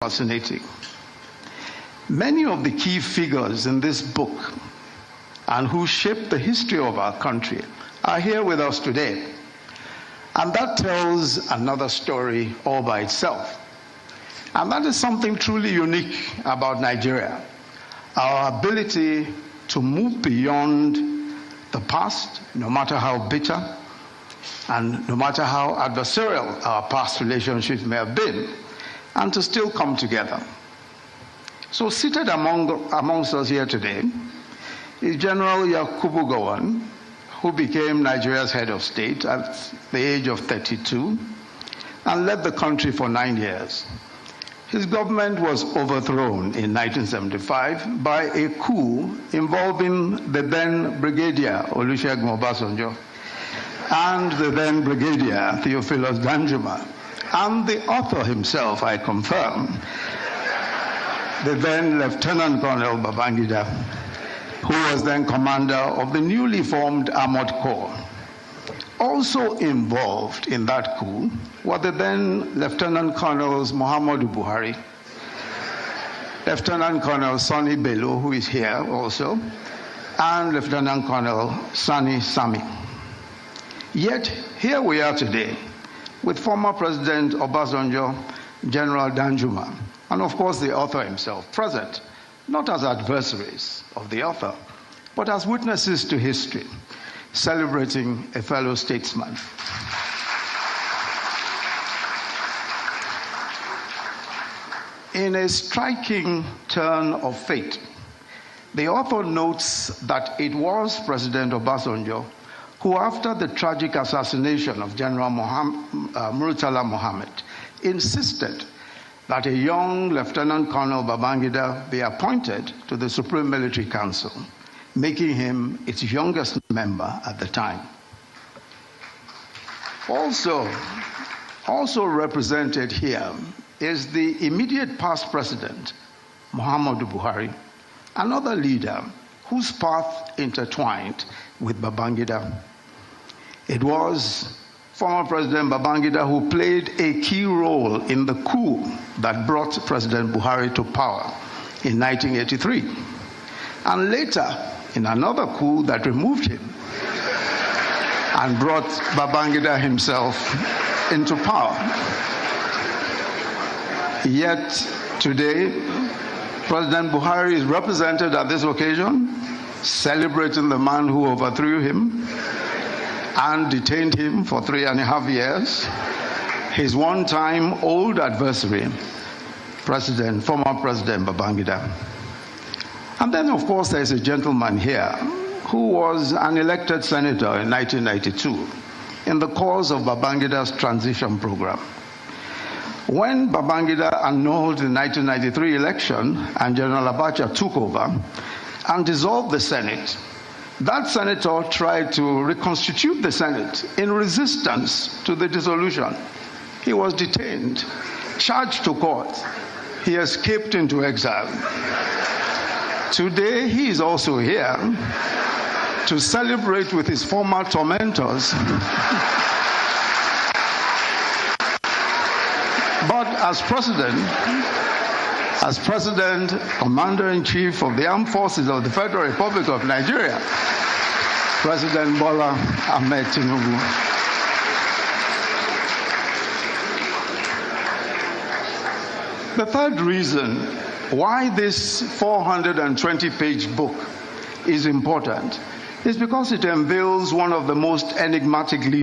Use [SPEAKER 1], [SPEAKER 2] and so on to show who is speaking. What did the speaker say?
[SPEAKER 1] fascinating. Many of the key figures in this book and who shaped the history of our country are here with us today. And that tells another story all by itself. And that is something truly unique about Nigeria. Our ability to move beyond the past, no matter how bitter and no matter how adversarial our past relationships may have been, and to still come together. So seated amongst us here today is General Yakubu Gowon, who became Nigeria's head of state at the age of 32 and led the country for 9 years. His government was overthrown in 1975 by a coup involving the then Brigadier Olusegun Obasanjo and the then Brigadier Theophilus Danjuma, and the author himself, I confirm, the then Lieutenant Colonel Babangida, who was then commander of the newly formed Armored Corps. Also involved in that coup were the then Lieutenant Colonels Muhammadu Buhari, Lieutenant Colonel Sani Bello, who is here also, and Lieutenant Colonel Sani Sami. Yet here we are today with former President Obasanjo, General Danjuma, and of course the author himself present, not as adversaries of the author, but as witnesses to history, celebrating a fellow statesman. In a striking turn of fate, the author notes that it was President Obasanjo who, after the tragic assassination of General Murtala Mohammed, insisted that a young Lieutenant Colonel Babangida be appointed to the Supreme Military Council, making him its youngest member at the time. Also represented here is the immediate past president, Muhammadu Buhari, another leader whose path intertwined with Babangida. It was former President Babangida who played a key role in the coup that brought President Buhari to power in 1983, and later in another coup that removed him and brought Babangida himself into power. Yet today, President Buhari is represented at this occasion, celebrating the man who overthrew him and detained him for 3.5 years, his one-time old adversary, former President Babangida. And then, of course, there's a gentleman here who was an elected senator in 1992 in the course of Babangida's transition program. When Babangida annulled the 1993 election and General Abacha took over and dissolved the Senate, that senator tried to reconstitute the Senate in resistance to the dissolution. He was detained, charged to court. He escaped into exile. Today, he is also here to celebrate with his former tormentors. But as President, Commander-in-Chief of the Armed Forces of the Federal Republic of Nigeria, President Bola Ahmed Tinubu. The third reason why this 420-page book is important is because it unveils one of the most enigmatic